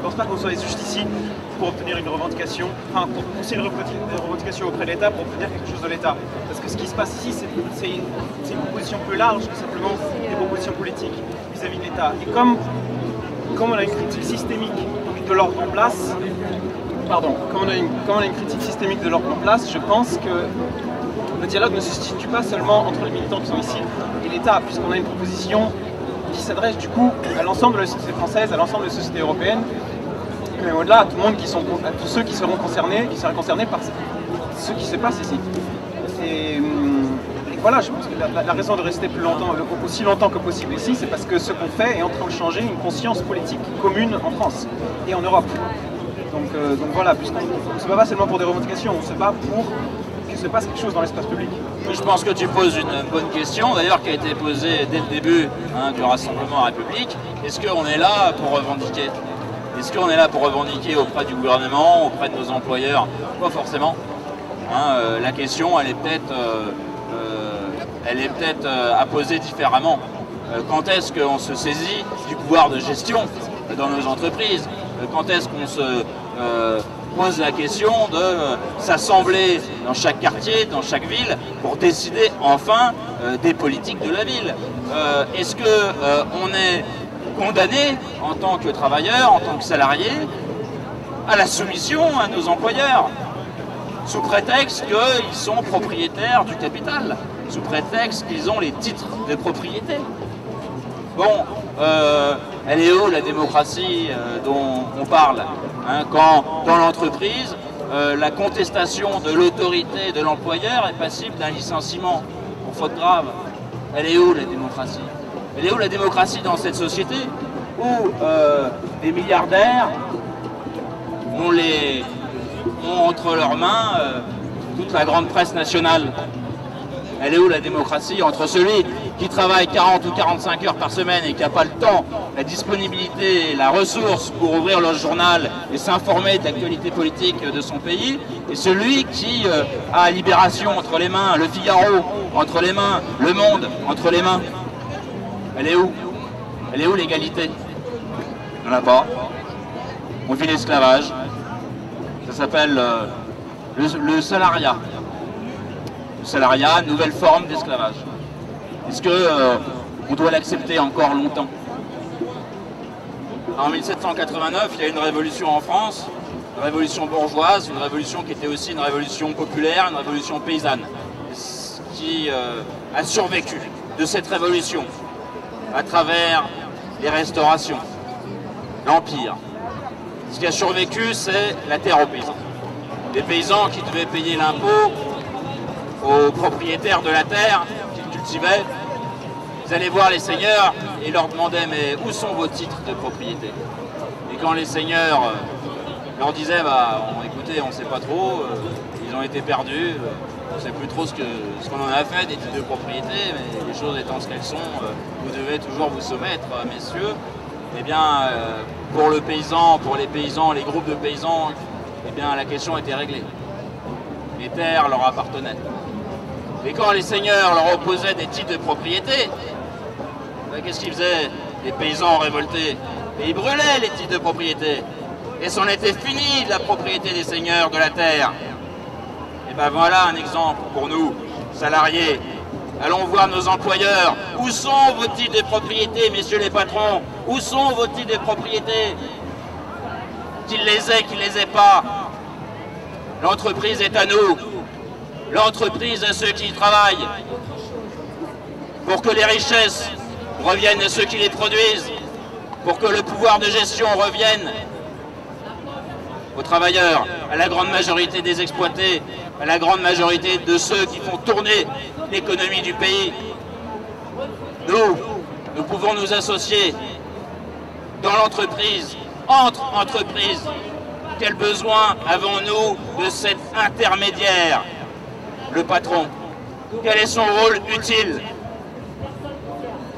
pense pas qu'on soit juste ici pour obtenir une revendication, enfin pour pousser une revendication auprès de l'État pour obtenir quelque chose de l'État. Parce que ce qui se passe ici, c'est une proposition plus large que simplement des propositions politiques vis-à-vis de l'État. Et comme on a une critique systémique de l'ordre en place, comme on a une critique systémique de l'ordre en place, je pense que le dialogue ne se situe pas seulement entre les militants qui sont ici et l'État, puisqu'on a une proposition qui s'adresse du coup à l'ensemble de la société française, à l'ensemble de la société européenne, mais au-delà à tout le monde à tous ceux qui seront concernés, par ce qui se passe ici. Et voilà, je pense que la raison de rester aussi longtemps que possible ici, c'est parce que ce qu'on fait est en train de changer une conscience politique commune en France et en Europe. Donc voilà, puisqu'on ne se bat pas seulement pour des revendications, on se bat pour qu'il se passe quelque chose dans l'espace public. Je pense que tu poses une bonne question, d'ailleurs qui a été posée dès le début du Rassemblement République. Est-ce qu'on est là pour revendiquer? Est-ce qu'on est là pour revendiquer auprès du gouvernement, auprès de nos employeurs? Pas forcément. La question, elle est peut-être à poser différemment. Quand est-ce qu'on se saisit du pouvoir de gestion dans nos entreprises? Quand est-ce qu'on se pose la question de s'assembler dans chaque quartier, dans chaque ville, pour décider enfin des politiques de la ville? Est-ce qu'on est condamné en tant que travailleur, en tant que salarié, à la soumission à nos employeurs, sous prétexte qu'ils sont propriétaires du capital, sous prétexte qu'ils ont les titres de propriété? Bon, elle est où la démocratie dont on parle, quand dans l'entreprise, la contestation de l'autorité de l'employeur est passible d'un licenciement pour faute grave? Elle est où la démocratie? Elle est où la démocratie dans cette société où les milliardaires ont entre leurs mains toute la grande presse nationale? Elle est où la démocratie entre celui qui travaille 40 ou 45 heures par semaine et qui n'a pas le temps, la disponibilité, la ressource pour ouvrir le journal et s'informer de l'actualité politique de son pays, et celui qui a Libération entre les mains, Le Figaro entre les mains, Le Monde entre les mains? Elle est où? Elle est où l'égalité? Il n'y en a pas. On vit l'esclavage. Ça s'appelle le salariat. Le salariat, nouvelle forme d'esclavage. Est-ce qu'on doit l'accepter encore longtemps? En 1789, il y a une révolution en France, une révolution bourgeoise, une révolution qui était aussi une révolution populaire, une révolution paysanne, qui a survécu de cette révolution à travers les restaurations, l'Empire. Ce qui a survécu, c'est la terre aux paysans. Les paysans qui devaient payer l'impôt aux propriétaires de la terre qu'ils cultivaient, ils allaient voir les seigneurs et leur demandaient « mais où sont vos titres de propriété ?» Et quand les seigneurs leur disaient « écoutez, on ne sait pas trop, ils ont été perdus, on ne sait plus trop ce qu'on en a fait des titres de propriété, mais les choses étant ce qu'elles sont, vous devez toujours vous soumettre, messieurs. » Eh bien, pour le paysan, pour les paysans, les groupes de paysans, eh bien, la question était réglée. Les terres leur appartenaient. Et quand les seigneurs leur opposaient des titres de propriété, ben, qu'est-ce qu'ils faisaient, les paysans révoltés? Et ils brûlaient les titres de propriété. Et c'en était fini de la propriété des seigneurs de la terre. Et ben voilà un exemple pour nous, salariés. Allons voir nos employeurs. Où sont vos titres de propriété, messieurs les patrons? Où sont vos titres de propriété? Qu'ils les aient, qu'ils les aient pas. L'entreprise est à nous. L'entreprise à ceux qui y travaillent. Pour que les richesses reviennent à ceux qui les produisent. Pour que le pouvoir de gestion revienne aux travailleurs, à la grande majorité des exploités, à la grande majorité de ceux qui font tourner l'économie du pays. Nous pouvons nous associer dans l'entreprise, entre entreprises. Quel besoin avons-nous de cet intermédiaire, le patron? Quel est son rôle utile?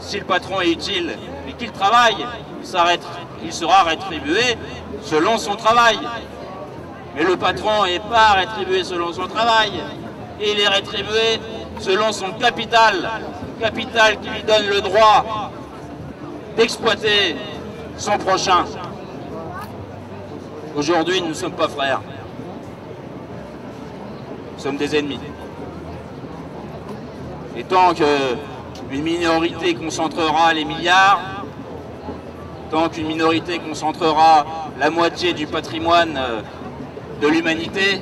Si le patron est utile et qu'il travaille, il sera rétribué selon son travail. Mais le patron n'est pas rétribué selon son travail. Il est rétribué selon son capital. Capital qui lui donne le droit d'exploiter son prochain. Aujourd'hui, nous ne sommes pas frères. Nous sommes des ennemis. Et tant qu'une minorité concentrera les milliards, tant qu'une minorité concentrera la moitié du patrimoine de l'humanité,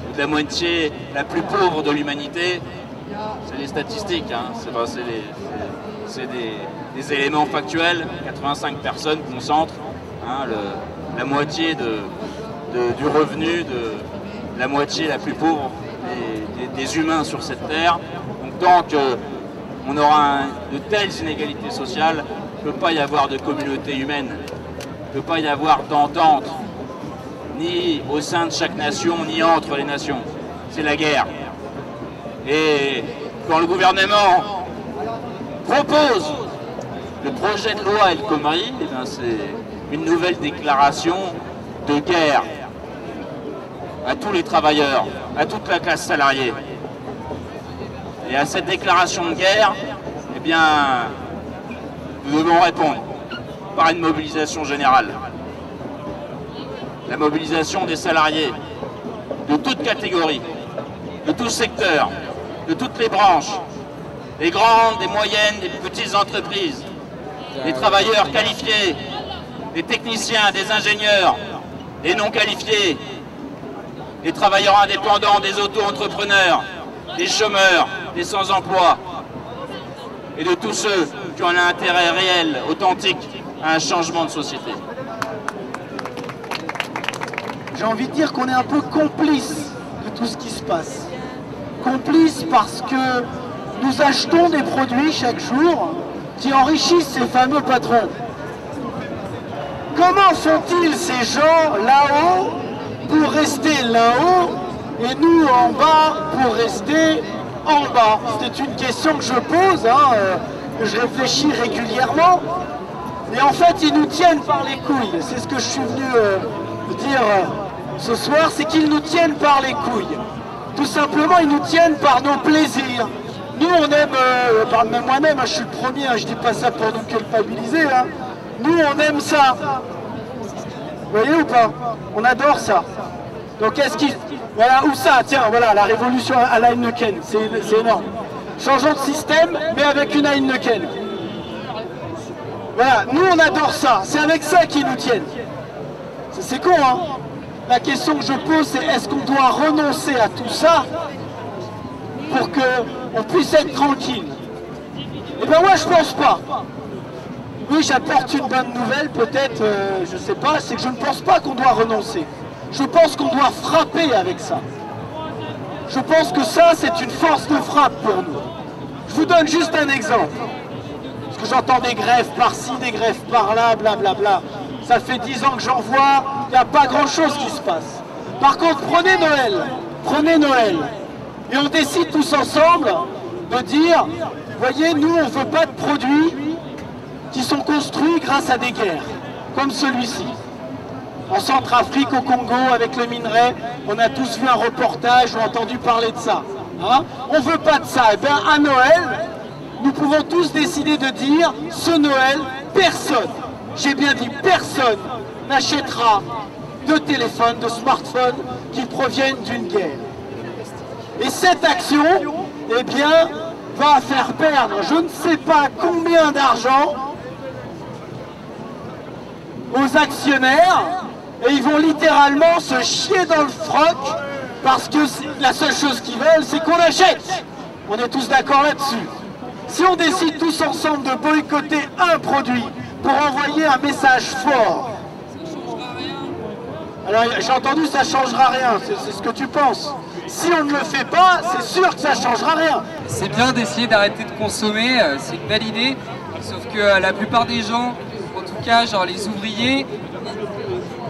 ou de la moitié la plus pauvre de l'humanité, c'est les statistiques, hein, c'est des éléments factuels. 85 personnes concentrent la moitié du revenu de la moitié la plus pauvre des humains sur cette terre. Donc tant qu'on aura de telles inégalités sociales, il ne peut pas y avoir de communauté humaine, il ne peut pas y avoir d'entente, ni au sein de chaque nation, ni entre les nations. C'est la guerre. Et quand le gouvernement propose le projet de loi El Khomri, eh bien c'est une nouvelle déclaration de guerre à tous les travailleurs, à toute la classe salariée. Et à cette déclaration de guerre, eh bien, nous devons répondre par une mobilisation générale. La mobilisation des salariés, de toutes catégories, de tous secteurs, de toutes les branches, des grandes, des moyennes, des petites entreprises, des travailleurs qualifiés, des techniciens, des ingénieurs, des non qualifiés, des travailleurs indépendants, des auto-entrepreneurs, des chômeurs, des sans-emploi, et de tous ceux qui ont un intérêt réel, authentique, à un changement de société. J'ai envie de dire qu'on est un peu complice de tout ce qui se passe. Complice parce que nous achetons des produits chaque jour qui enrichissent ces fameux patrons. Comment font-ils ces gens là-haut pour rester là-haut et nous en bas pour rester en bas? C'est une question que je pose, que je réfléchis régulièrement. Et en fait, ils nous tiennent par les couilles. C'est ce que je suis venu dire ce soir, c'est qu'ils nous tiennent par les couilles. Tout simplement, ils nous tiennent par nos plaisirs. Nous, on aime, même moi-même, je suis le premier, je dis pas ça pour nous culpabiliser. Nous, on aime ça. Vous voyez ou pas? On adore ça. Donc, est-ce qu'il... Voilà, où ça? Tiens, voilà, la révolution à la Heineken, c'est énorme. Changeons de système, mais avec une Heineken. Voilà, nous, on adore ça. C'est avec ça qu'ils nous tiennent. C'est con, hein? La question que je pose, c'est est-ce qu'on doit renoncer à tout ça pour qu'on puisse être tranquille? Eh bien moi je pense pas. Oui, j'apporte une bonne nouvelle, peut-être, je sais pas, c'est que je ne pense pas qu'on doit renoncer. Je pense qu'on doit frapper avec ça. Je pense que ça, c'est une force de frappe pour nous. Je vous donne juste un exemple. Parce que j'entends des grèves par-ci, des grèves par-là, blablabla. Ça fait 10 ans que j'en vois, il n'y a pas grand-chose qui se passe. Par contre, prenez Noël, et on décide tous ensemble de dire, voyez, nous, on ne veut pas de produits qui sont construits grâce à des guerres, comme celui-ci. En Centrafrique, au Congo, avec le minerai, on a tous vu un reportage ou entendu parler de ça. Hein? On ne veut pas de ça. Et bien, à Noël, nous pouvons tous décider de dire, ce Noël, personne, j'ai bien dit personne, n'achètera de téléphone, de smartphone qui proviennent d'une guerre. Et cette action, eh bien, va faire perdre je ne sais pas combien d'argent aux actionnaires, et ils vont littéralement se chier dans le froc parce que la seule chose qu'ils veulent, c'est qu'on achète. On est tous d'accord là-dessus. Si on décide tous ensemble de boycotter un produit pour envoyer un message fort, alors j'ai entendu ça changera rien, c'est ce que tu penses. Si on ne le fait pas, c'est sûr que ça changera rien. C'est bien d'essayer d'arrêter de consommer, c'est une belle idée, sauf que la plupart des gens, en tout cas genre les ouvriers,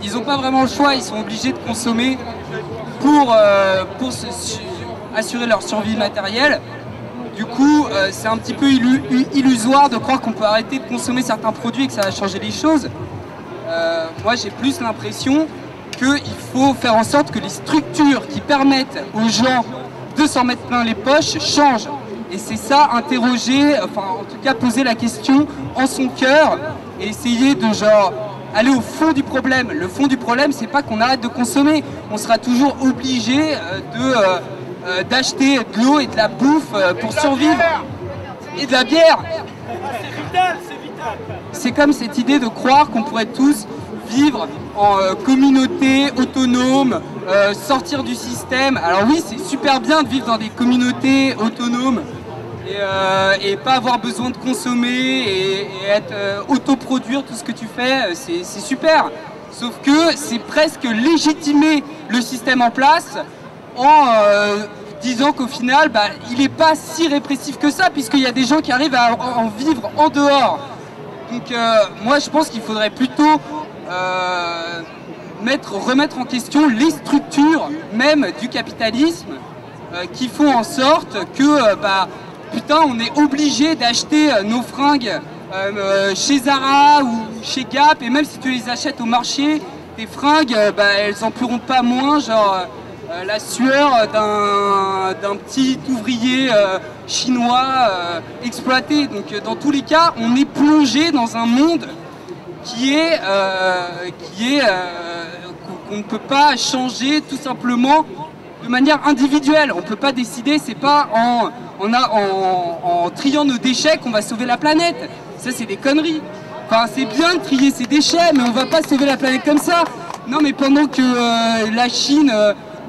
ils n'ont pas vraiment le choix, ils sont obligés de consommer pour assurer leur survie matérielle. Du coup, c'est un petit peu illusoire de croire qu'on peut arrêter de consommer certains produits et que ça va changer les choses. Moi, j'ai plus l'impression qu'il faut faire en sorte que les structures qui permettent aux gens de s'en mettre plein les poches changent. Et c'est ça, interroger, enfin en tout cas poser la question en son cœur et essayer de genre aller au fond du problème. Le fond du problème, c'est pas qu'on arrête de consommer. On sera toujours obligé d'acheter de l'eau et de la bouffe pour survivre. Et de la bière. C'est vital, c'est vital. C'est comme cette idée de croire qu'on pourrait tous vivre en communauté autonome, sortir du système. Alors oui, c'est super bien de vivre dans des communautés autonomes et pas avoir besoin de consommer et être autoproduire tout ce que tu fais, c'est super. Sauf que c'est presque légitimer le système en place en disant qu'au final, il n'est pas si répressif que ça, puisqu'il y a des gens qui arrivent à en vivre en dehors. Donc moi je pense qu'il faudrait plutôt remettre en question les structures même du capitalisme qui font en sorte que putain, on est obligé d'acheter nos fringues chez Zara ou chez Gap, et même si tu les achètes au marché, tes fringues, elles en pueront pas moins, genre la sueur d'un petit ouvrier chinois exploité. Donc dans tous les cas, on est plongé dans un monde qu'on ne peut pas changer tout simplement de manière individuelle. On ne peut pas décider, c'est pas en triant nos déchets qu'on va sauver la planète. Ça, c'est des conneries. Enfin, c'est bien de trier ses déchets, mais on va pas sauver la planète comme ça. Non, mais pendant que la Chine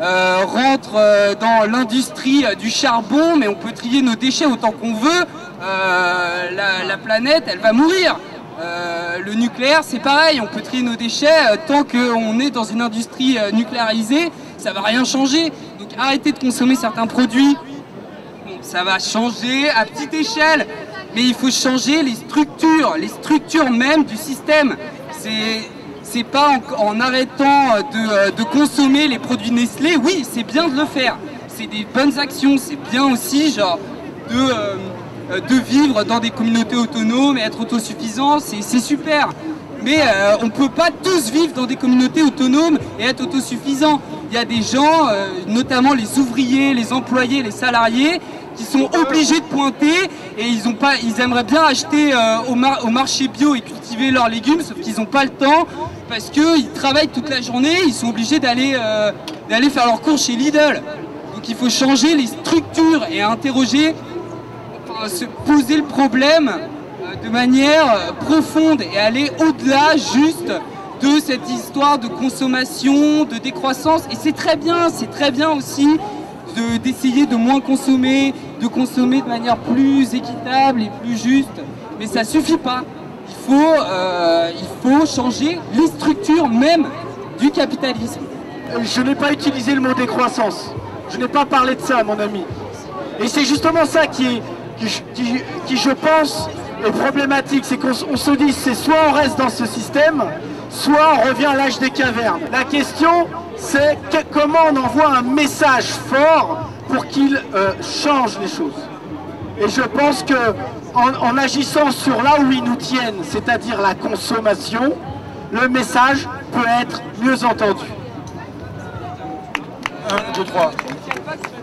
rentre dans l'industrie du charbon, mais on peut trier nos déchets autant qu'on veut, la planète, elle va mourir. Le nucléaire, c'est pareil, on peut trier nos déchets tant qu'on est dans une industrie nucléarisée, ça va rien changer. Donc arrêtez de consommer certains produits. Bon, ça va changer à petite échelle, mais il faut changer les structures même du système. C'est pas en arrêtant de consommer les produits Nestlé. Oui, c'est bien de le faire, c'est des bonnes actions, c'est bien aussi genre de vivre dans des communautés autonomes et être autosuffisant, c'est super. Mais on ne peut pas tous vivre dans des communautés autonomes et être autosuffisants. Il y a des gens, notamment les ouvriers, les employés, les salariés, qui sont obligés de pointer et ils aimeraient bien acheter au marché bio et cultiver leurs légumes, sauf qu'ils n'ont pas le temps parce qu'ils travaillent toute la journée, ils sont obligés d'aller faire leurs courses chez Lidl. Donc il faut changer les structures et interroger, se poser le problème de manière profonde et aller au-delà juste de cette histoire de consommation, de décroissance. Et c'est très bien aussi d'essayer de moins consommer, de consommer de manière plus équitable et plus juste. Mais ça suffit pas. Il faut changer les structures même du capitalisme. Je n'ai pas utilisé le mot décroissance. Je n'ai pas parlé de ça, mon ami. Et c'est justement ça qui je pense, est problématique. C'est qu'on se dit, c'est soit on reste dans ce système, soit on revient à l'âge des cavernes. La question, c'est comment on envoie un message fort pour qu'il change les choses. Et je pense que en agissant sur là où ils nous tiennent, c'est-à-dire la consommation, le message peut être mieux entendu. 1, 2, 3.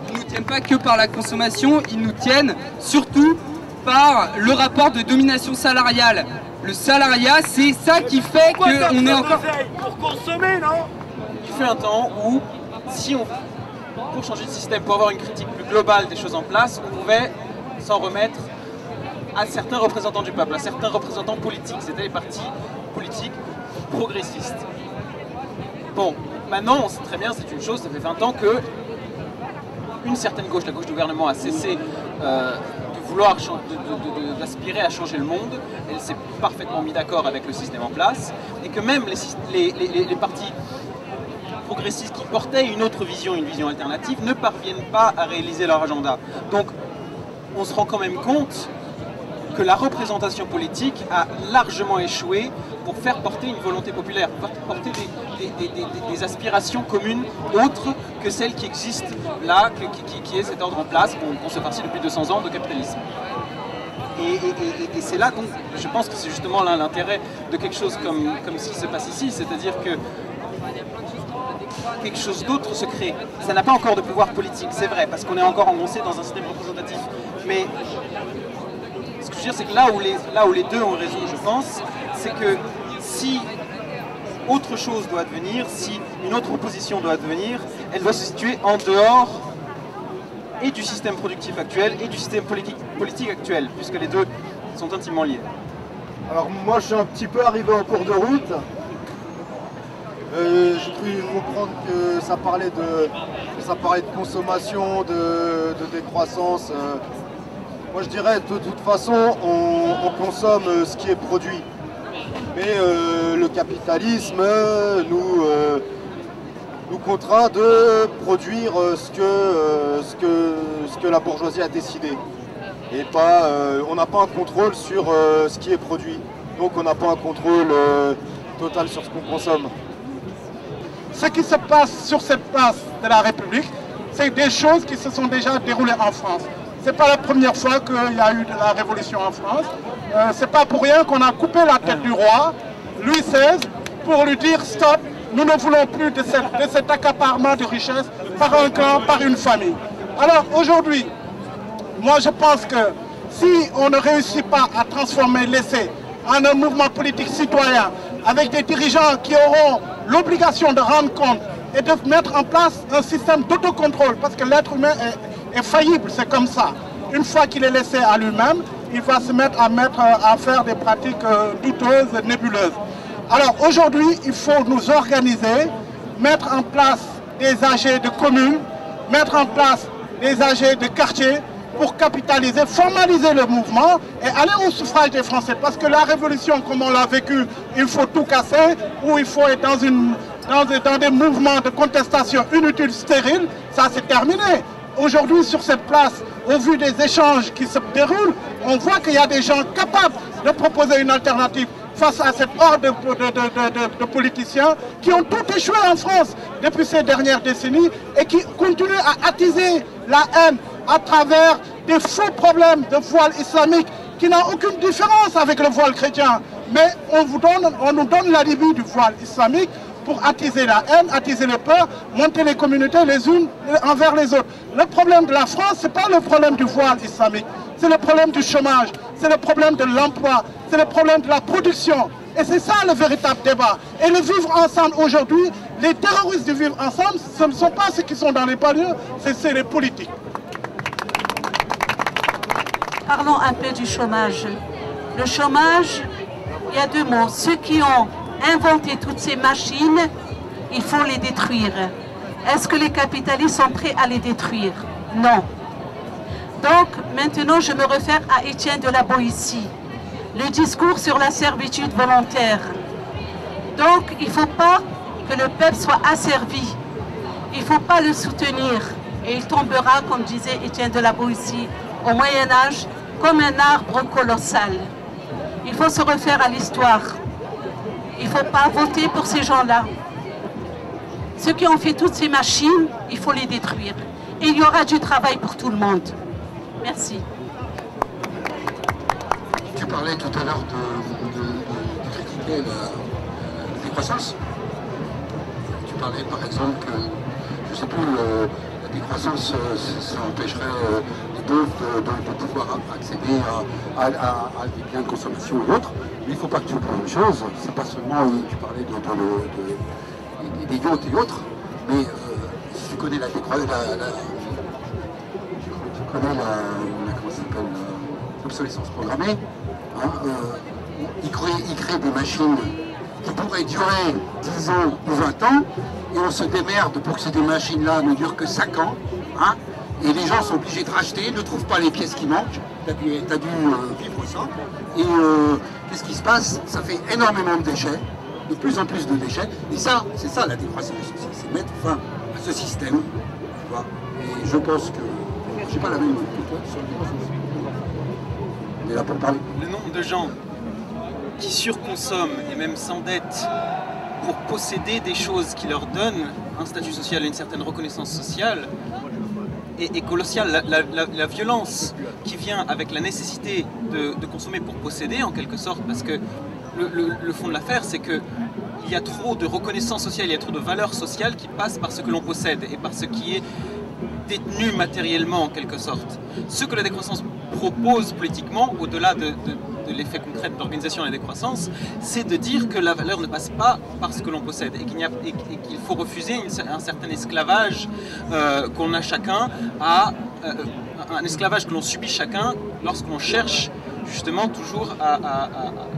Ils ne nous tiennent pas que par la consommation, ils nous tiennent surtout par le rapport de domination salariale. Le salariat, c'est ça qui fait qu'on est encore... Pour consommer, non? Il fut un temps où, pour changer de système, pour avoir une critique plus globale des choses en place, on pouvait s'en remettre à certains représentants du peuple, à certains représentants politiques. C'était les partis politiques progressistes. Bon, maintenant, on sait très bien, c'est une chose, ça fait 20 ans que une certaine gauche, la gauche du gouvernement, a cessé de vouloir d'aspirer à changer le monde. Elle s'est parfaitement mis d'accord avec le système en place, et que même les partis progressistes qui portaient une autre vision, une vision alternative, ne parviennent pas à réaliser leur agenda. Donc, on se rend quand même compte que la représentation politique a largement échoué pour faire porter une volonté populaire, pour porter des aspirations communes autres que celles qui existent là, qui est cet ordre en place qu'on se farcit depuis 200 ans de capitalisme. Et c'est là, donc, je pense que c'est justement l'intérêt de quelque chose comme ce qui se passe ici, c'est-à-dire que quelque chose d'autre se crée. Ça n'a pas encore de pouvoir politique, c'est vrai, parce qu'on est encore engoncé dans un système représentatif. Mais ce que je veux dire, c'est que là où les deux ont raison, je pense, c'est que si autre chose doit advenir, si une autre opposition doit advenir, elle doit se situer en dehors et du système productif actuel et du système politique actuel, puisque les deux sont intimement liés. Alors moi je suis un petit peu arrivé en cours de route. J'ai cru comprendre que ça parlait de consommation, de décroissance. Moi je dirais de toute façon on consomme ce qui est produit. Mais le capitalisme nous contraint de produire ce que la bourgeoisie a décidé. Et pas, on n'a pas un contrôle sur ce qui est produit. Donc on n'a pas un contrôle total sur ce qu'on consomme. Ce qui se passe sur cette place de la République, c'est des choses qui se sont déjà déroulées en France. Ce n'est pas la première fois qu'il y a eu de la révolution en France. Ce n'est pas pour rien qu'on a coupé la tête du roi, Louis XVI, pour lui dire stop, nous ne voulons plus de cet accaparement de richesses par un clan, par une famille. Alors aujourd'hui, moi je pense que si on ne réussit pas à transformer l'essai en un mouvement politique citoyen, avec des dirigeants qui auront l'obligation de rendre compte et de mettre en place un système d'autocontrôle, parce que l'être humain est faillible, c'est comme ça. Une fois qu'il est laissé à lui-même, il va se mettre à faire des pratiques douteuses, nébuleuses. Alors aujourd'hui, il faut nous organiser, mettre en place des AG de communes, mettre en place des AG de quartier pour capitaliser, formaliser le mouvement et aller au suffrage des Français. Parce que la révolution, comme on l'a vécu, il faut tout casser, ou il faut être dans des mouvements de contestation inutiles, stériles, ça c'est terminé. Aujourd'hui, sur cette place, au vu des échanges qui se déroulent, on voit qu'il y a des gens capables de proposer une alternative face à cette horde de politiciens qui ont tout échoué en France depuis ces dernières décennies et qui continuent à attiser la haine à travers des faux problèmes de voile islamique qui n'ont aucune différence avec le voile chrétien. Mais on nous donne l'alibi du voile islamique pour attiser la haine, attiser les peurs, monter les communautés les unes envers les autres. Le problème de la France, ce n'est pas le problème du voile islamique, c'est le problème du chômage, c'est le problème de l'emploi, c'est le problème de la production. Et c'est ça le véritable débat. Et le vivre ensemble aujourd'hui, les terroristes du vivre ensemble, ce ne sont pas ceux qui sont dans les banlieues, c'est les politiques. Parlons un peu du chômage. Le chômage, il y a deux mots. Ceux qui ont inventé toutes ces machines, il faut les détruire. Est-ce que les capitalistes sont prêts à les détruire? Non. Donc, maintenant, je me réfère à Étienne de la Boétie. Le discours sur la servitude volontaire. Donc, il ne faut pas que le peuple soit asservi. Il ne faut pas le soutenir. Et il tombera, comme disait Étienne de la Boétie, au Moyen-Âge, comme un arbre colossal. Il faut se refaire à l'histoire. Il ne faut pas voter pour ces gens-là. Ceux qui ont fait toutes ces machines, il faut les détruire. Et il y aura du travail pour tout le monde. Merci. Tu parlais tout à l'heure de critiquer la décroissance. Tu parlais par exemple que, je ne sais plus, la décroissance, ça empêcherait les pauvres de pouvoir accéder à des biens de consommation et autres. Mais il ne faut pas que tu oublies une chose, c'est pas seulement, tu parlais des yachts et autres, mais si tu connais l'obsolescence programmée, hein, ils créent des machines qui pourraient durer 10 ans ou 20 ans, et on se démerde pour que ces machines-là ne durent que 5 ans, hein, et les gens sont obligés de racheter, ne trouvent pas les pièces qui manquent, t'as dû vivre ça, et qu'est-ce qui se passe? Ça fait énormément de déchets, de plus en plus de déchets, et ça, c'est ça la décroissance, c'est mettre fin à ce système, tu vois, et je pense que, je n'ai pas la même que toi sur la décroissance. On est là pour parler. Le nombre de gens qui surconsomment et même s'endettent pour posséder des choses qui leur donnent un statut social et une certaine reconnaissance sociale est colossal. La violence qui vient avec la nécessité de consommer pour posséder en quelque sorte, parce que le fond de l'affaire c'est qu'il y a trop de reconnaissance sociale, il y a trop de valeur sociale qui passe par ce que l'on possède et par ce qui est détenus matériellement en quelque sorte. Ce que la décroissance propose politiquement, au-delà de l'effet concret de l'organisation de la décroissance, c'est de dire que la valeur ne passe pas par ce que l'on possède et qu'il faut refuser un certain esclavage qu'on a chacun un esclavage que l'on subit chacun lorsque l'on cherche justement toujours à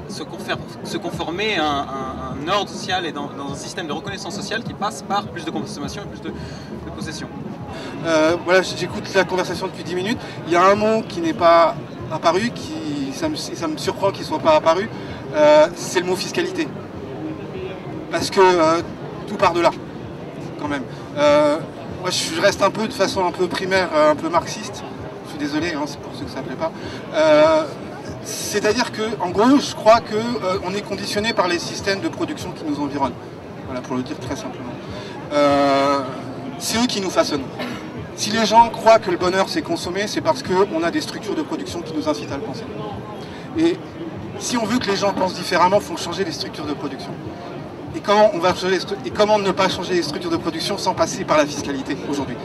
se conformer à un ordre social et dans un système de reconnaissance sociale qui passe par plus de consommation et plus de possession. Voilà, j'écoute la conversation depuis 10 minutes. Il y a un mot qui n'est pas apparu, ça me surprend qu'il ne soit pas apparu, c'est le mot fiscalité. Parce que tout part de là, quand même. Moi, je reste un peu de façon un peu primaire, un peu marxiste. Je suis désolé, hein, c'est pour ceux que ça ne plaît pas. C'est-à-dire qu'en gros, je crois qu'on est conditionné par les systèmes de production qui nous environnent. Voilà, pour le dire très simplement. C'est eux qui nous façonnent. Si les gens croient que le bonheur c'est consommer, c'est parce qu'on a des structures de production qui nous incitent à le penser. Et si on veut que les gens pensent différemment, il faut changer les structures de production. Et comment on va changer et comment ne pas changer les structures de production sans passer par la fiscalité aujourd'hui?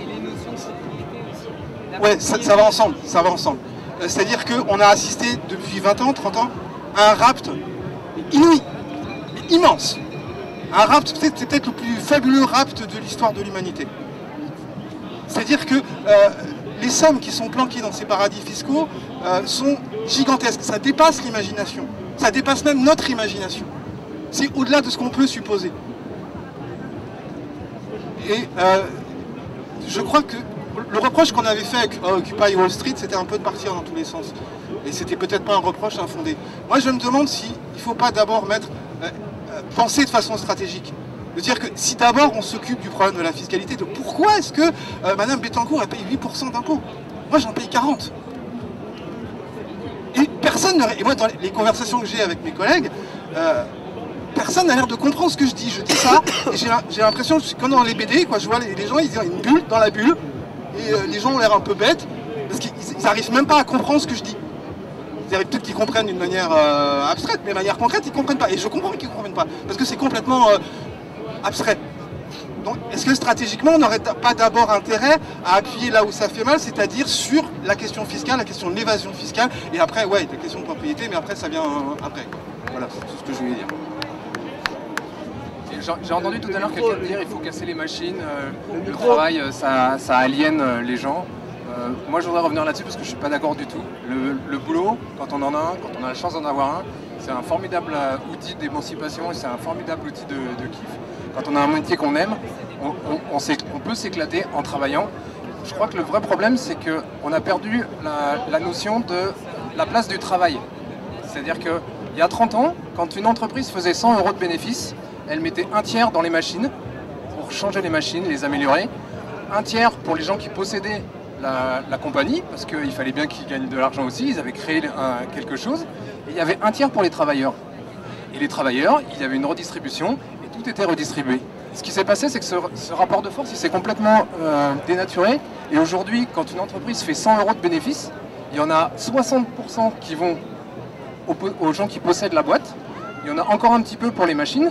Ouais, ça va ensemble, ça va ensemble. C'est-à-dire qu'on a assisté depuis 20 ans, 30 ans, à un rapt inouï, immense. Un rapt, c'est peut-être le plus fabuleux rapt de l'histoire de l'humanité. C'est-à-dire que les sommes qui sont planquées dans ces paradis fiscaux sont gigantesques. Ça dépasse l'imagination. Ça dépasse même notre imagination. C'est au-delà de ce qu'on peut supposer. Et je crois que le reproche qu'on avait fait avec Occupy Wall Street, c'était un peu de partir dans tous les sens. Et c'était peut-être pas un reproche infondé. Moi, je me demande s'il ne faut pas d'abord penser de façon stratégique. De dire que si d'abord on s'occupe du problème de la fiscalité, de pourquoi est-ce que Madame Bettencourt elle paye 8% d'impôts? Moi, j'en paye 40. Et personne ne... Et moi, dans les conversations que j'ai avec mes collègues, personne n'a l'air de comprendre ce que je dis. Je dis ça, et j'ai l'impression, comme dans les BD, quoi, je vois les gens, ils ont une bulle dans la bulle, et les gens ont l'air un peu bêtes, parce qu'ils n'arrivent même pas à comprendre ce que je dis. Peut-être qu'ils comprennent d'une manière abstraite, mais de manière concrète, ils ne comprennent pas. Et je comprends qu'ils ne comprennent pas, parce que c'est complètement abstrait. Donc, est-ce que stratégiquement, on n'aurait pas d'abord intérêt à appuyer là où ça fait mal, c'est-à-dire sur la question fiscale, la question de l'évasion fiscale, et après, ouais, la question de propriété, mais après, ça vient après. Voilà, c'est tout ce que je voulais dire. J'ai entendu tout à l'heure quelqu'un dire qu'il faut casser les machines, le travail, ça aliène les gens. Moi, je voudrais revenir là-dessus parce que je ne suis pas d'accord du tout. Le boulot, quand on en a un, quand on a la chance d'en avoir un, c'est un formidable outil d'émancipation et c'est un formidable outil de kiff. Quand on a un métier qu'on aime, on peut s'éclater en travaillant. Je crois que le vrai problème, c'est qu'on a perdu la notion de la place du travail. C'est-à-dire qu'il y a 30 ans, quand une entreprise faisait 100 € de bénéfices, elle mettait un tiers dans les machines pour changer les machines, les améliorer. Un tiers pour les gens qui possédaient la compagnie, parce qu'il fallait bien qu'ils gagnent de l'argent aussi, ils avaient créé quelque chose. Et il y avait un tiers pour les travailleurs. Et les travailleurs, il y avait une redistribution et tout était redistribué. Ce qui s'est passé, c'est que ce rapport de force, il s'est complètement dénaturé. Et aujourd'hui, quand une entreprise fait 100 € de bénéfices, il y en a 60% qui vont aux gens qui possèdent la boîte. Il y en a encore un petit peu pour les machines.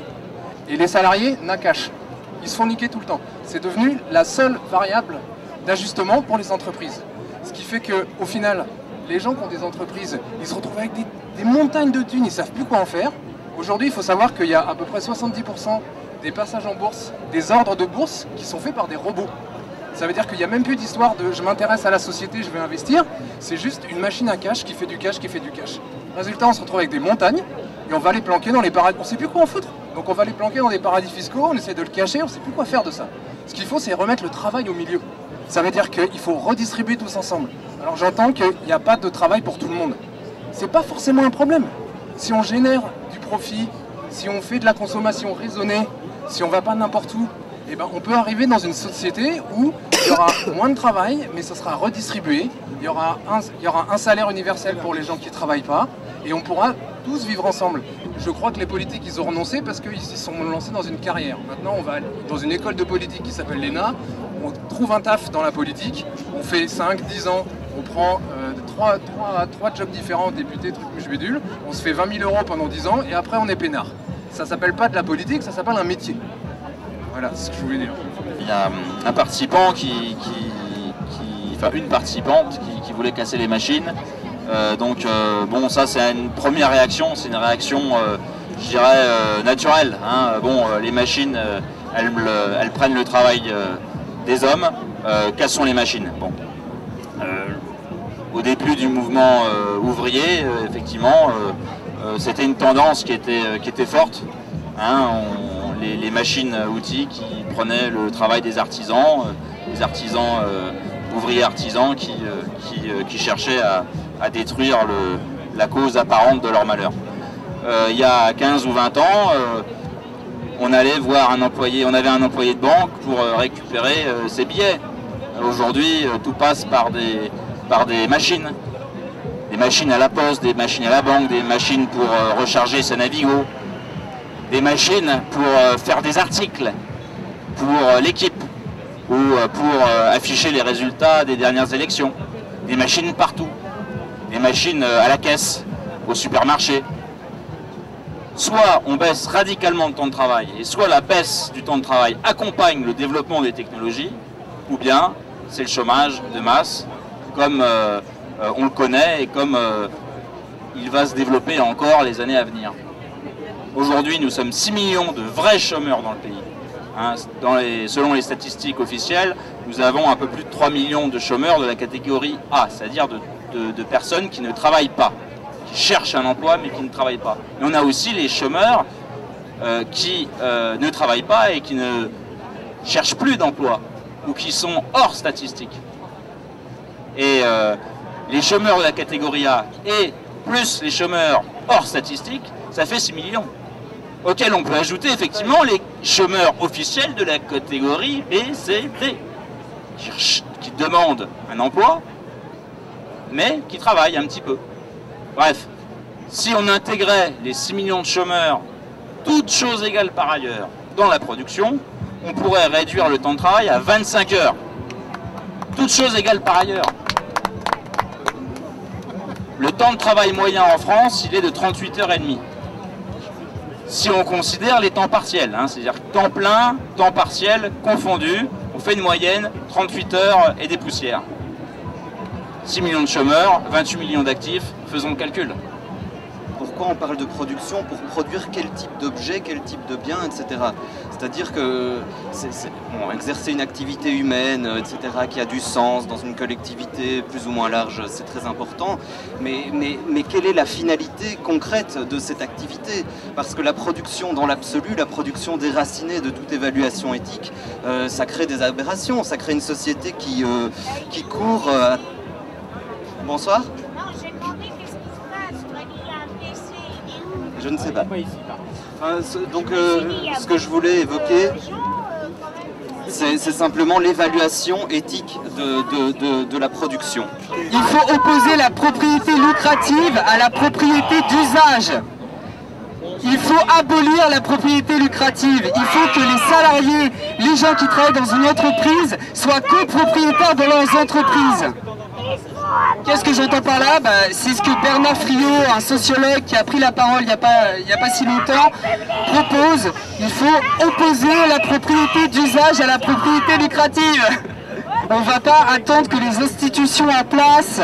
Et les salariés n'a cash. Ils se font niquer tout le temps. C'est devenu la seule variable d'ajustement pour les entreprises. Ce qui fait qu'au final, les gens qui ont des entreprises, ils se retrouvent avec des montagnes de thunes, ils ne savent plus quoi en faire. Aujourd'hui, il faut savoir qu'il y a à peu près 70% des passages en bourse, des ordres de bourse qui sont faits par des robots. Ça veut dire qu'il n'y a même plus d'histoire de « je m'intéresse à la société, je vais investir », c'est juste une machine à cash qui fait du cash, qui fait du cash. Résultat, on se retrouve avec des montagnes et on va les planquer dans les paradis. On ne sait plus quoi en foutre. Donc on va les planquer dans des paradis fiscaux, on essaie de le cacher, on ne sait plus quoi faire de ça. Ce qu'il faut, c'est remettre le travail au milieu. Ça veut dire qu'il faut redistribuer tous ensemble. Alors j'entends qu'il n'y a pas de travail pour tout le monde. C'est pas forcément un problème. Si on génère du profit, si on fait de la consommation raisonnée, si on ne va pas n'importe où, eh ben, on peut arriver dans une société où il y aura moins de travail, mais ça sera redistribué. Il y aura un salaire universel pour les gens qui ne travaillent pas, et on pourra tous vivre ensemble. Je crois que les politiques, ils ont renoncé parce qu'ils se sont lancés dans une carrière. Maintenant, on va dans une école de politique qui s'appelle l'ENA, on trouve un taf dans la politique, on fait 5-10 ans, on prend 3 jobs différents, député, truc, muche, bidule, on se fait 20 000 € pendant 10 ans, et après on est peinard. Ça s'appelle pas de la politique, ça s'appelle un métier. Voilà, c'est ce que je voulais dire. Il y a un participant qui enfin une participante qui voulait casser les machines. Bon, ça c'est une première réaction, c'est une réaction, je dirais, naturelle. Hein. Bon, les machines, elles prennent le travail des hommes, cassons les machines. Bon. Au début du mouvement ouvrier, effectivement, c'était une tendance qui était forte. Hein. Les machines-outils qui prenaient le travail des artisans ouvriers artisans qui cherchaient à détruire la cause apparente de leur malheur. Il y a 15 ou 20 ans, on allait voir on avait un employé de banque pour récupérer ses billets. Aujourd'hui, tout passe par des machines. Des machines à la poste, des machines à la banque, des machines pour recharger sa Navigo, des machines pour faire des articles, pour l'équipe, ou pour afficher les résultats des dernières élections. Des machines partout. Des machines à la caisse, au supermarché. Soit on baisse radicalement le temps de travail, et soit la baisse du temps de travail accompagne le développement des technologies, ou bien c'est le chômage de masse, comme on le connaît et comme il va se développer encore les années à venir. Aujourd'hui, nous sommes 6 millions de vrais chômeurs dans le pays. Hein, selon les statistiques officielles, nous avons un peu plus de 3 millions de chômeurs de la catégorie A, c'est-à-dire de personnes qui ne travaillent pas, qui cherchent un emploi mais qui ne travaillent pas. Et on a aussi les chômeurs qui ne travaillent pas et qui ne cherchent plus d'emploi ou qui sont hors statistiques. Et les chômeurs de la catégorie A et plus les chômeurs hors statistiques, ça fait 6 millions. Auquel on peut ajouter effectivement les chômeurs officiels de la catégorie B, C, D, qui demandent un emploi, mais qui travaillent un petit peu. Bref, si on intégrait les 6 millions de chômeurs, toutes choses égales par ailleurs, dans la production, on pourrait réduire le temps de travail à 25 heures. Toutes choses égales par ailleurs. Le temps de travail moyen en France, il est de 38h30. Si on considère les temps partiels, hein, c'est-à-dire temps plein, temps partiel, confondus, on fait une moyenne, 38 heures et des poussières. 6 millions de chômeurs, 28 millions d'actifs, faisons le calcul. Pourquoi on parle de production? Pour produire quel type d'objet, quel type de bien, etc. C'est-à-dire que exercer une activité humaine, etc., qui a du sens dans une collectivité plus ou moins large, c'est très important. Mais quelle est la finalité concrète de cette activité? Parce que la production dans l'absolu, la production déracinée de toute évaluation éthique, ça crée des aberrations, ça crée une société qui court... Bonsoir. Je ne sais pas. Donc ce que je voulais évoquer, c'est simplement l'évaluation éthique de la production. Il faut opposer la propriété lucrative à la propriété d'usage. Il faut abolir la propriété lucrative. Il faut que les salariés, les gens qui travaillent dans une entreprise, soient copropriétaires de leurs entreprises. Qu'est-ce que j'entends par là? C'est ce que Bernard Friot, un sociologue qui a pris la parole il n'y a pas si longtemps, propose. Il faut opposer la propriété d'usage à la propriété lucrative. On ne va pas attendre que les institutions en place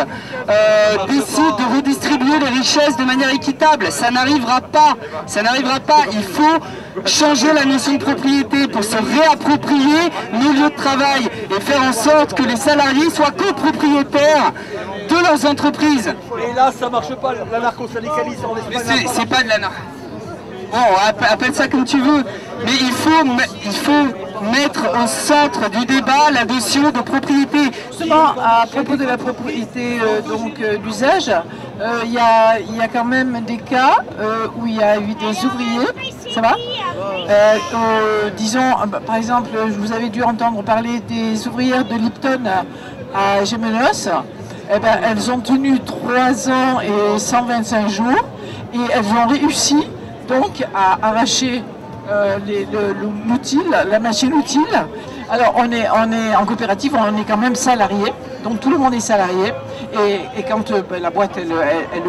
décident de redistribuer les richesses de manière équitable. Ça n'arrivera pas. Ça n'arrivera pas. Il faut changer la notion de propriété pour se réapproprier nos lieux de travail et faire en sorte que les salariés soient copropriétaires de leurs entreprises. Et là, ça marche pas, l'anarcho-syndicalisme en Espagne. C'est pas de l'anarcho. Bon, appelle ça comme tu veux, mais il faut mettre au centre du débat la notion de propriété. Justement, à propos de la propriété d'usage, il y a quand même des cas où il y a eu des ouvriers, ça va disons, par exemple, vous avez dû entendre parler des ouvrières de Lipton à Gémenos. Eh ben, elles ont tenu 3 ans et 125 jours et elles ont réussi donc à arracher l'outil, la machine outil. Alors on est en coopérative, on est quand même salarié. donc tout le monde est salarié. Et quand la boîte elle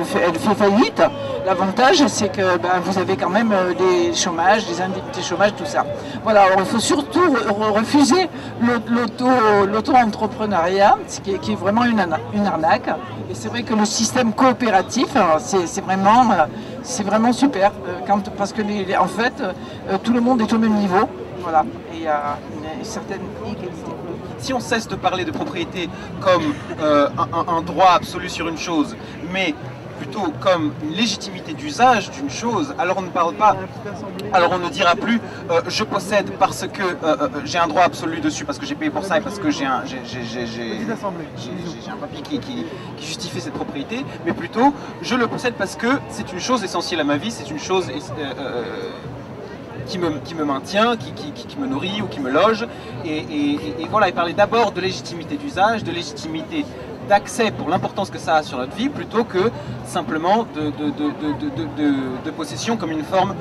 fait faillite, l'avantage c'est que vous avez quand même des chômages, des indemnités chômage, tout ça. Voilà, alors il faut surtout refuser l'auto-entrepreneuriat, qui est vraiment une arnaque. Et c'est vrai que le système coopératif, c'est vraiment super, parce que en fait, tout le monde est au même niveau. Voilà, et il y a une certaine égalité. Si on cesse de parler de propriété comme un droit absolu sur une chose, mais plutôt comme une légitimité d'usage d'une chose, alors on ne parle pas, alors on ne dira plus je possède parce que j'ai un droit absolu dessus, parce que j'ai payé pour ça et parce que j'ai un papier qui justifie cette propriété, mais plutôt je le possède parce que c'est une chose essentielle à ma vie, c'est une chose qui me maintient, qui me nourrit ou qui me loge, et voilà, et parler d'abord de légitimité d'usage, de légitimité d'accès pour l'importance que ça a sur notre vie, plutôt que simplement de possession comme une forme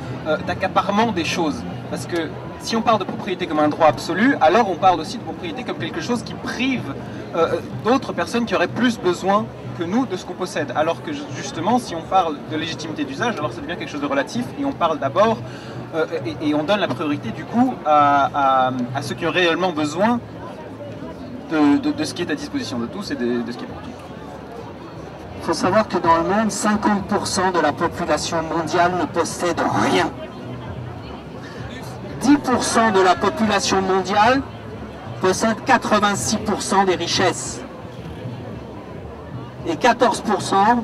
d'accaparement des choses. Parce que si on parle de propriété comme un droit absolu, alors on parle aussi de propriété comme quelque chose qui prive d'autres personnes qui auraient plus besoin que nous de ce qu'on possède. Alors que justement, si on parle de légitimité d'usage, alors ça devient quelque chose de relatif, et on parle d'abord et on donne la priorité du coup à ceux qui ont réellement besoin de ce qui est à disposition de tous et de ce qui est pour tous. Il faut savoir que dans le monde, 50% de la population mondiale ne possède rien. 10% de la population mondiale possède 86% des richesses. Et 14%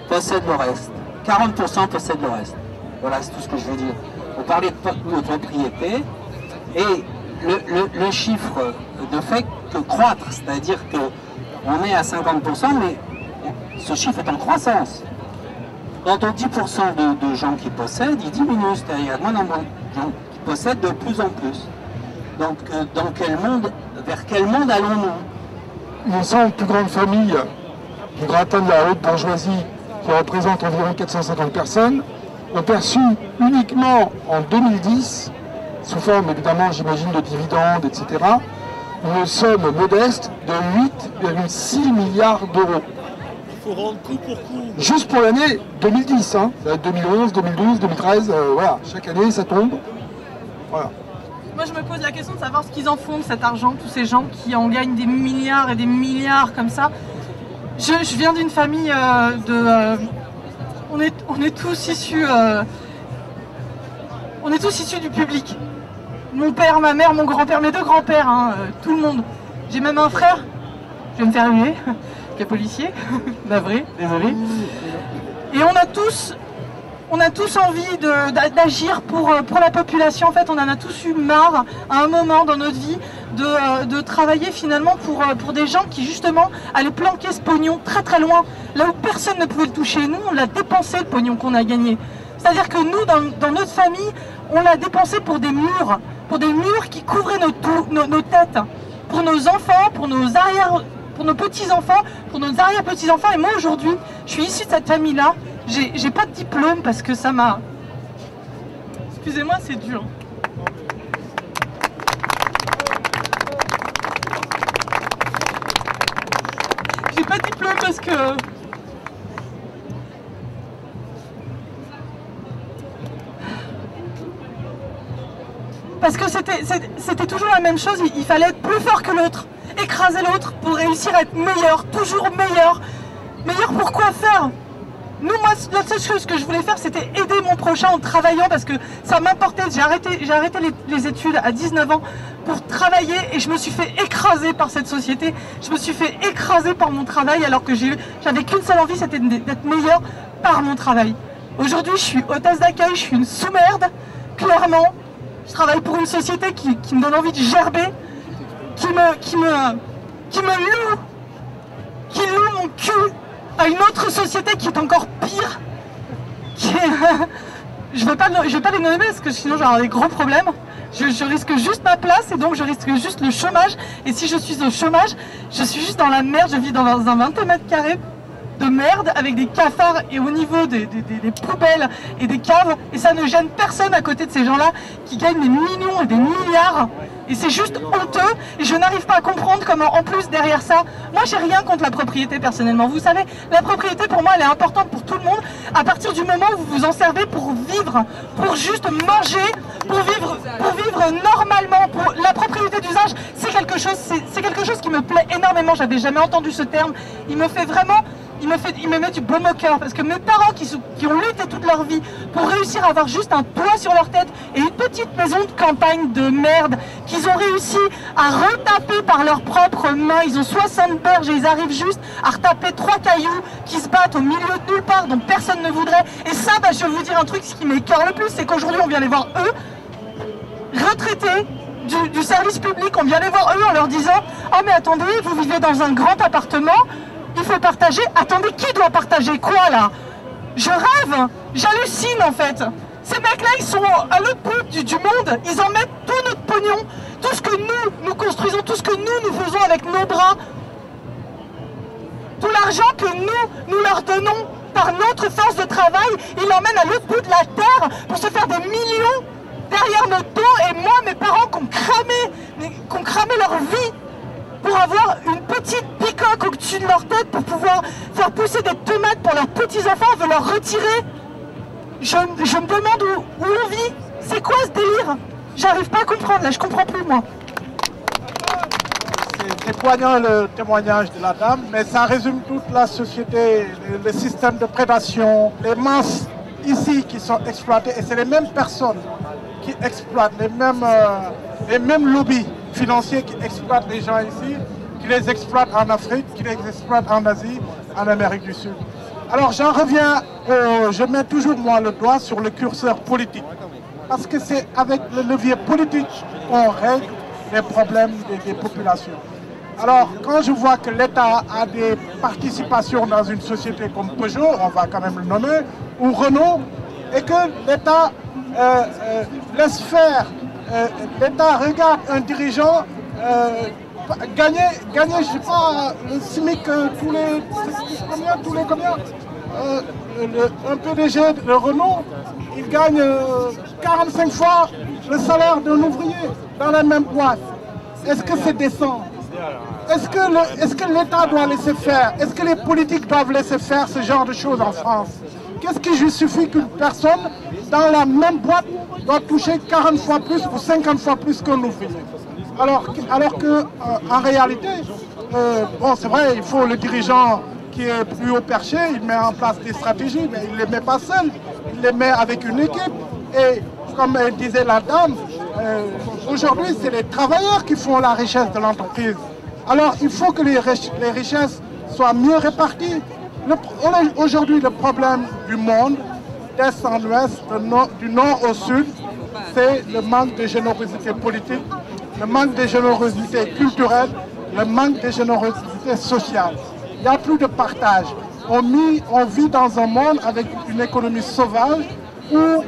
possèdent le reste. 40% possèdent le reste. Voilà, c'est tout ce que je veux dire. On parlait de propriété, et le chiffre ne fait que croître, c'est-à-dire qu'on est à 50%, mais ce chiffre est en croissance. Quand on 10% de gens qui possèdent, ils diminuent, c'est-à-dire il y a de moins en moins de gens qui possèdent de plus en plus. Donc, vers quel monde allons-nous? Les 100 plus grandes familles du gratin de la haute bourgeoisie, qui représentent environ 450 personnes, ont perçu uniquement en 2010, sous forme évidemment j'imagine de dividendes, etc., une somme modeste de 8,6 milliards d'euros. Il faut rendre coup pour coup. Juste pour l'année 2010, hein. Ça va être 2011, 2012, 2013, voilà, chaque année ça tombe. Voilà. Moi je me pose la question de savoir ce qu'ils en font de cet argent, tous ces gens qui en gagnent des milliards et des milliards comme ça. Je viens d'une famille on est tous issus du public. Mon père, ma mère, mon grand-père, mes deux grands-pères, hein, tout le monde. J'ai même un frère, je vais me faire huer, qui est policier, navré, désolé. Et on a tous envie d'agir pour la population. En fait, on en a tous eu marre à un moment dans notre vie de travailler finalement pour des gens qui justement allaient planquer ce pognon très très loin, là où personne ne pouvait le toucher. Nous, on l'a dépensé, le pognon qu'on a gagné. C'est-à-dire que nous, dans notre famille, on l'a dépensé pour des murs qui couvraient nos têtes, pour nos enfants, pour nos petits-enfants, pour nos arrière-petits-enfants. Et moi aujourd'hui, je suis issue de cette famille-là. J'ai pas de diplôme parce que ça m'a... Excusez-moi, c'est dur. J'ai pas de diplôme parce que... Parce que c'était toujours la même chose, il fallait être plus fort que l'autre, écraser l'autre pour réussir à être meilleur, toujours meilleur. Meilleur pour quoi faire? Nous, moi, la seule chose que je voulais faire, c'était aider mon prochain en travaillant parce que ça m'importait. J'ai arrêté les études à 19 ans pour travailler et je me suis fait écraser par cette société. Je me suis fait écraser par mon travail alors que j'avais qu'une seule envie, c'était d'être meilleur par mon travail. Aujourd'hui, je suis hôtesse d'accueil, je suis une sous-merde, clairement. Je travaille pour une société qui me donne envie de gerber, qui loue mon cul à une autre société qui est encore pire, je vais pas les nommer parce que sinon j'aurai des gros problèmes. Je risque juste ma place et donc je risque juste le chômage. Et si je suis au chômage, je suis juste dans la merde. Je vis dans un 20 mètres carrés de merde avec des cafards et au niveau des poubelles et des caves. Et ça ne gêne personne à côté de ces gens-là qui gagnent des millions et des milliards. Et c'est juste honteux, et je n'arrive pas à comprendre comment, en plus, derrière ça, moi j'ai rien contre la propriété personnellement. Vous savez, la propriété pour moi elle est importante pour tout le monde, à partir du moment où vous vous en servez pour vivre, pour juste manger, pour vivre normalement. Pour la propriété d'usage, c'est quelque chose qui me plaît énormément. J'avais jamais entendu ce terme. Il me fait vraiment, il me met du baume au cœur, parce que mes parents qui ont lutté toute leur vie pour réussir à avoir juste un toit sur leur tête et une petite maison de campagne de merde qu'ils ont réussi à retaper par leurs propres mains. Ils ont 60 berges et ils arrivent juste à retaper 3 cailloux qui se battent au milieu de nulle part, dont personne ne voudrait. Et ça, bah, je vais vous dire un truc, ce qui m'écœure le plus, c'est qu'aujourd'hui on vient les voir eux, retraités du service public, on vient les voir eux en leur disant « Oh mais attendez, vous vivez dans un grand appartement, il faut partager. » Attendez, qui doit partager quoi là? Je rêve, j'hallucine en fait. Ces mecs-là, ils sont à l'autre bout du monde, ils en mettent tout notre pognon, tout ce que nous construisons, tout ce que nous faisons avec nos bras, tout l'argent que nous leur donnons par notre force de travail, ils l'emmènent à l'autre bout de la terre pour se faire des millions derrière notre dos. Et moi, mes parents qui ont cramé leur vie pour avoir une petite bicoque au-dessus de leur tête pour pouvoir faire pousser des tomates pour leurs petits-enfants, on veut leur retirer. Je me demande où on vit. C'est quoi ce délire? J'arrive pas à comprendre, là, je comprends plus, moi. C'est poignant le témoignage de la dame, mais ça résume toute la société, le système de prédation, les masses ici qui sont exploitées, et c'est les mêmes personnes qui exploitent, les mêmes lobbies financiers qui exploitent les gens ici, qui les exploitent en Afrique, qui les exploitent en Asie, en Amérique du Sud. Alors j'en reviens, je mets toujours moi le doigt sur le curseur politique, parce que c'est avec le levier politique qu'on règle les problèmes des populations. Alors quand je vois que l'État a des participations dans une société comme Peugeot, on va quand même le nommer, ou Renault, et que l'État laisse faire, l'État regarde un dirigeant gagner, je sais pas, le SMIC tous les combien un PDG de Renault, il gagne 45 fois le salaire d'un ouvrier dans la même boîte. Est-ce que c'est décent? Est-ce que l'État doit laisser faire? Est-ce que les politiques doivent laisser faire ce genre de choses en France? Qu'est-ce qui justifie qu'une personne dans la même boîte doit toucher 40 fois plus ou 50 fois plus qu'un ouvrier? Alors que en réalité, bon, c'est vrai, il faut le dirigeant qui est plus haut perché, il met en place des stratégies, mais il ne les met pas seul, il les met avec une équipe. Et comme disait la dame, aujourd'hui c'est les travailleurs qui font la richesse de l'entreprise. Alors il faut que les richesses soient mieux réparties. Aujourd'hui le problème du monde, d'est en ouest, du nord au sud, c'est le manque de générosité politique, le manque de générosité culturelle, le manque de générosité sociale. Il n'y a plus de partage. On vit dans un monde avec une économie sauvage où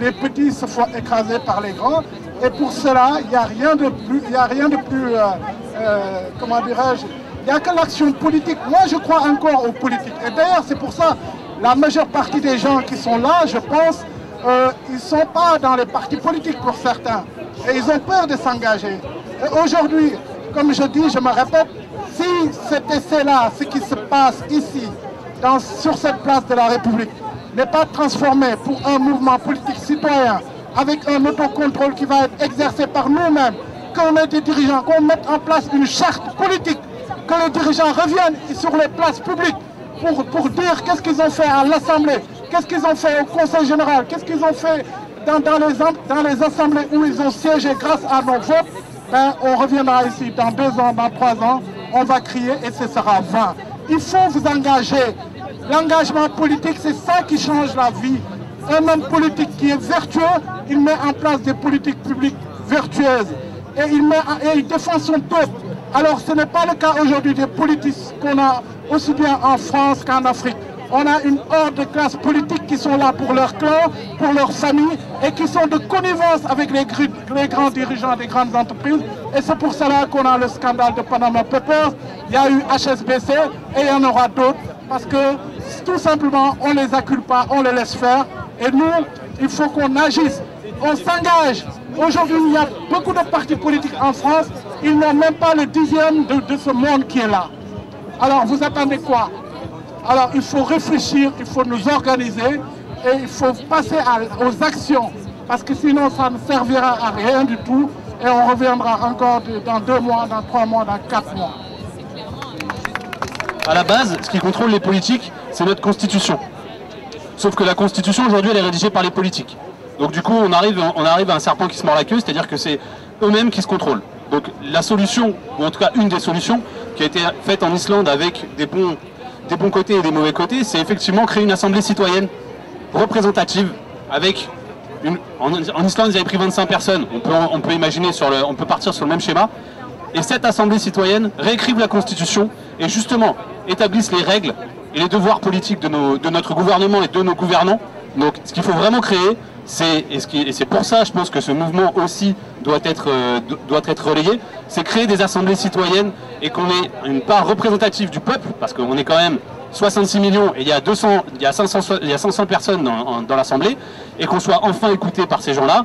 les petits se font écraser par les grands. Et pour cela, il n'y a rien de plus, comment dirais-je, il n'y a que l'action politique. Moi, je crois encore aux politiques. Et d'ailleurs, c'est pour ça, la majeure partie des gens qui sont là, je pense, ils ne sont pas dans les partis politiques pour certains. Et ils ont peur de s'engager. Et aujourd'hui, comme je dis, je me répète, si cet essai-là, ce qui se passe ici, sur cette place de la République, n'est pas transformé pour un mouvement politique citoyen, avec un autocontrôle qui va être exercé par nous-mêmes, qu'on ait des dirigeants, qu'on mette en place une charte politique, que les dirigeants reviennent sur les places publiques pour dire qu'est-ce qu'ils ont fait à l'Assemblée, qu'est-ce qu'ils ont fait au Conseil général, qu'est-ce qu'ils ont fait dans les assemblées où ils ont siégé grâce à nos votes, ben, on reviendra ici dans 2 ans, dans 3 ans, on va crier et ce sera vain. Il faut vous engager. L'engagement politique, c'est ça qui change la vie. Un homme politique qui est vertueux, il met en place des politiques publiques vertueuses et il défend son peuple. Alors ce n'est pas le cas aujourd'hui des politiques qu'on a aussi bien en France qu'en Afrique. On a une horde de classes politiques qui sont là pour leur clan, pour leur famille et qui sont de connivence avec les grands dirigeants des grandes entreprises. Et c'est pour cela qu'on a le scandale de Panama Papers, il y a eu HSBC et il y en aura d'autres parce que tout simplement on ne les accule pas, on les laisse faire. Et nous, il faut qu'on agisse. on s'engage. Aujourd'hui, il y a beaucoup de partis politiques en France, ils n'ont même pas le 10e de ce monde qui est là. Alors vous attendez quoi? Alors il faut réfléchir, il faut nous organiser et il faut passer aux actions. Parce que sinon ça ne servira à rien du tout et on reviendra encore dans 2 mois, dans 3 mois, dans 4 mois. À la base, ce qui contrôle les politiques, c'est notre constitution. Sauf que la constitution aujourd'hui elle est rédigée par les politiques. Donc du coup on arrive à un serpent qui se mord la queue, c'est-à-dire que c'est eux-mêmes qui se contrôlent. Donc la solution, ou en tout cas une des solutions, qui a été faite en Islande avec des bons côtés et des mauvais côtés, c'est effectivement créer une assemblée citoyenne représentative avec en Islande ils avaient pris 25 personnes, on peut imaginer on peut partir sur le même schéma, et cette assemblée citoyenne réécrive la constitution et justement établisse les règles et les devoirs politiques de notre gouvernement et de nos gouvernants. Donc ce qu'il faut vraiment créer, et c'est pour ça je pense que ce mouvement aussi doit être relayé, c'est créer des assemblées citoyennes et qu'on ait une part représentative du peuple, parce qu'on est quand même 66 millions et il y a 500 personnes dans l'Assemblée, et qu'on soit enfin écouté par ces gens-là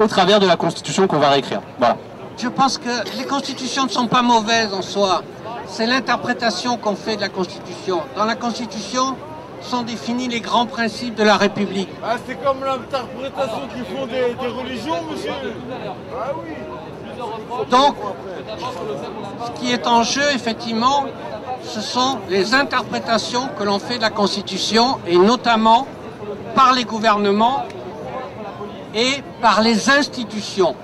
au travers de la Constitution qu'on va réécrire. Voilà. Je pense que les constitutions ne sont pas mauvaises en soi, c'est l'interprétation qu'on fait de la Constitution. Dans la Constitution sont définis les grands principes de la République. Ah, c'est comme l'interprétation qu'ils font des religions, monsieur. Ah oui. Donc, ce qui est en jeu, effectivement, ce sont les interprétations que l'on fait de la Constitution, et notamment par les gouvernements et par les institutions.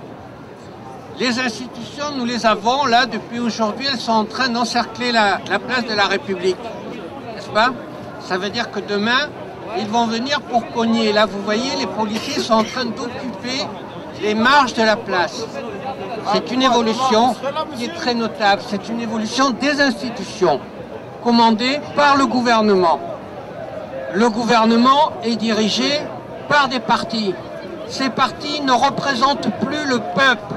Les institutions, nous les avons là depuis aujourd'hui, elles sont en train d'encercler la place de la République, n'est-ce pas? Ça veut dire que demain, ils vont venir pour cogner. Là, vous voyez, les policiers sont en train d'occuper les marges de la place. C'est une évolution qui est très notable. C'est une évolution des institutions, commandée par le gouvernement. Le gouvernement est dirigé par des partis. Ces partis ne représentent plus le peuple.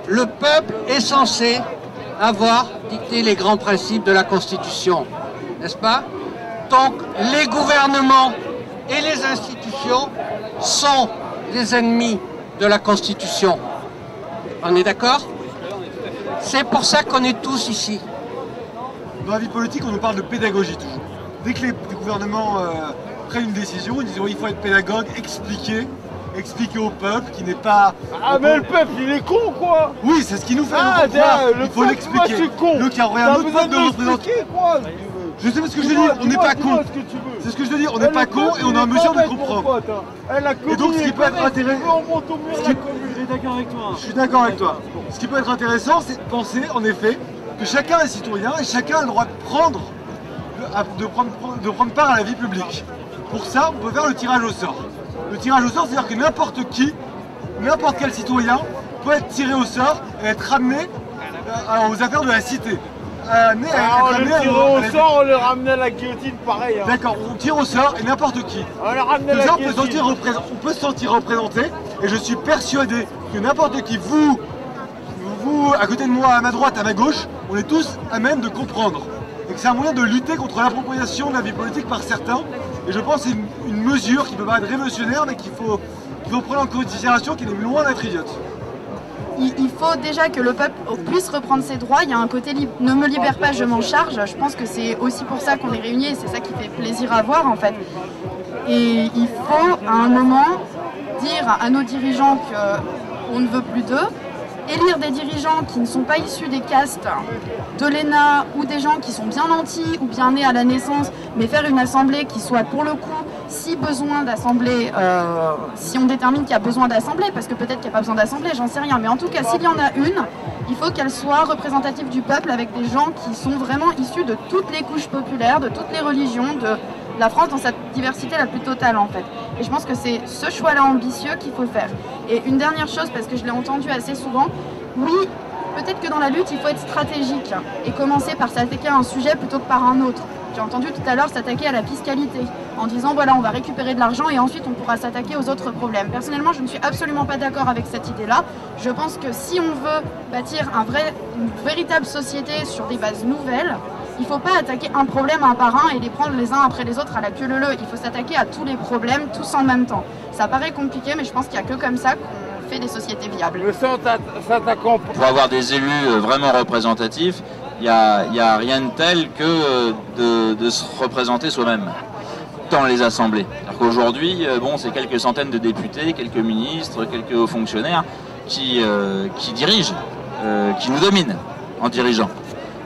Le peuple est censé avoir dicté les grands principes de la Constitution, n'est-ce pas? Donc les gouvernements et les institutions sont les ennemis de la Constitution. On est d'accord? C'est pour ça qu'on est tous ici. Dans la vie politique, on nous parle de pédagogie toujours. Dès que les gouvernements prennent une décision, ils disent oh, il faut être pédagogue, expliquer au peuple qui n'est pas... Ah mais le peuple il est con quoi. Oui, c'est ce qui nous fait il faut l'expliquer. Donc il y a rien d'autre que de représenter. Je sais ce que je veux dire, on n'est pas con. C'est ce que je veux dire, on n'est pas con et on est en mesure de comprendre. Et donc ce qui peut être intéressant... Je suis d'accord avec toi. Ce qui peut être intéressant, c'est de penser en effet que chacun est citoyen et chacun a le droit de prendre part à la vie publique. Pour ça, on peut faire le tirage au sort. Le tirage au sort, c'est-à-dire que n'importe qui, n'importe quel citoyen peut être tiré au sort et être ramené aux affaires de la cité. On le tire au sort, on le ramenait à la guillotine pareil. Hein. D'accord, on tire au sort et n'importe qui. On le ramenait à la guillotine. On peut se sentir représenté et je suis persuadé que n'importe qui, vous, à côté de moi, à ma droite, à ma gauche, on est tous à même de comprendre. Et que c'est un moyen de lutter contre l'appropriation de la vie politique par certains. Et je pense que c'est une mesure qui peut paraître révolutionnaire, mais qu'il faut prendre en considération, qu'il est loin d'être idiote. Il faut déjà que le peuple puisse reprendre ses droits. Il y a un côté ne me libère pas, je m'en charge. Je pense que c'est aussi pour ça qu'on est réunis et c'est ça qui fait plaisir à voir en fait. Et il faut à un moment dire à nos dirigeants qu'on ne veut plus d'eux, élire des dirigeants qui ne sont pas issus des castes de l'ENA ou des gens qui sont bien nantis ou bien nés à la naissance, mais faire une assemblée qui soit pour le coup, si besoin d'assemblée, si on détermine qu'il y a besoin d'assemblée, parce que peut-être qu'il n'y a pas besoin d'assemblée, j'en sais rien, mais en tout cas s'il y en a une, il faut qu'elle soit représentative du peuple avec des gens qui sont vraiment issus de toutes les couches populaires, de toutes les religions, de la France dans sa diversité la plus totale en fait. Et je pense que c'est ce choix-là ambitieux qu'il faut faire. Et une dernière chose, parce que je l'ai entendu assez souvent, oui, peut-être que dans la lutte, il faut être stratégique et commencer par s'attaquer à un sujet plutôt que par un autre. J'ai entendu tout à l'heure s'attaquer à la fiscalité, en disant voilà, on va récupérer de l'argent et ensuite on pourra s'attaquer aux autres problèmes. Personnellement, je ne suis absolument pas d'accord avec cette idée-là. Je pense que si on veut bâtir une véritable société sur des bases nouvelles, Il ne faut pas attaquer un problème un par un et les prendre les uns après les autres à la queue leu-leu. Il faut s'attaquer à tous les problèmes, tous en même temps. Ça paraît compliqué, mais je pense qu'il n'y a que comme ça qu'on fait des sociétés viables. Pour avoir des élus vraiment représentatifs, il n'y a rien de tel que de se représenter soi-même dans les assemblées. Qu'aujourd'hui, bon, c'est quelques centaines de députés, quelques ministres, quelques hauts fonctionnaires qui dirigent, qui nous dominent en dirigeant.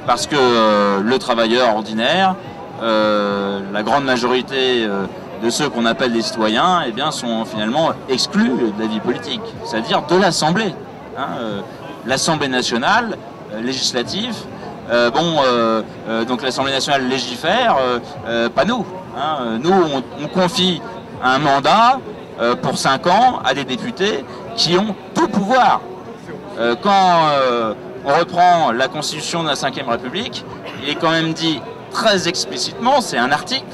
Parce que le travailleur ordinaire, la grande majorité de ceux qu'on appelle les citoyens, eh bien, sont finalement exclus de la vie politique, c'est-à-dire de l'Assemblée. Hein, l'Assemblée nationale, législative, donc l'Assemblée nationale légifère, pas nous. Hein, nous, on confie un mandat pour 5 ans à des députés qui ont tout pouvoir. Quand on reprend la Constitution de la Ve République, il est quand même dit très explicitement, c'est un article,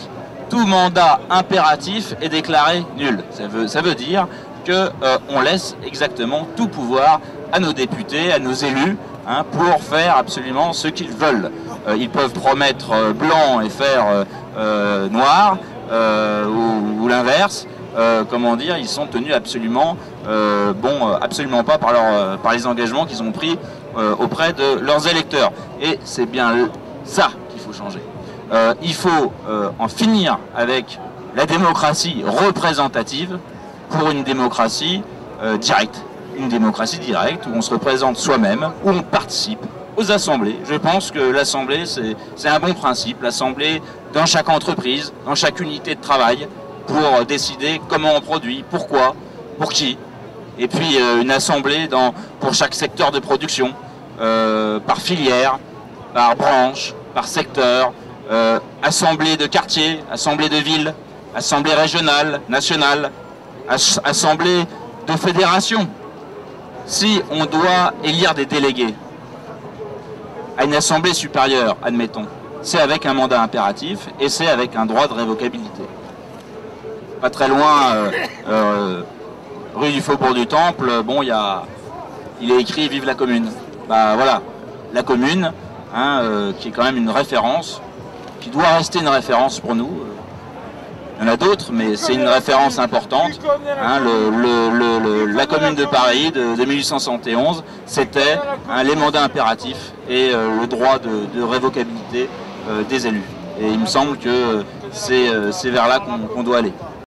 tout mandat impératif est déclaré nul. Ça veut dire qu'on laisse exactement tout pouvoir à nos députés, à nos élus, hein, pour faire absolument ce qu'ils veulent. Ils peuvent promettre blanc et faire noir, ou l'inverse. Comment dire, ils sont tenus absolument, absolument pas par les engagements qu'ils ont pris auprès de leurs électeurs. Et c'est bien ça qu'il faut changer. Il faut en finir avec la démocratie représentative pour une démocratie directe. Une démocratie directe où on se représente soi-même, où on participe aux assemblées. Je pense que l'assemblée, c'est un bon principe. L'assemblée dans chaque entreprise, dans chaque unité de travail, pour décider comment on produit, pourquoi, pour qui. Et puis une assemblée pour chaque secteur de production, par filière, par branche, par secteur, assemblée de quartier, assemblée de ville, assemblée régionale, nationale, assemblée de fédération. Si on doit élire des délégués à une assemblée supérieure, admettons, c'est avec un mandat impératif et c'est avec un droit de révocabilité. Pas très loin, rue du Faubourg du Temple, bon, il est écrit « Vive la commune ». Bah voilà, la commune, hein, qui est quand même une référence, qui doit rester une référence pour nous. Il y en a d'autres, mais c'est une référence importante. Hein, la commune de Paris de 1871, c'était les mandats impératifs et le droit de révocabilité des élus. Et il me semble que c'est vers là qu'on doit aller.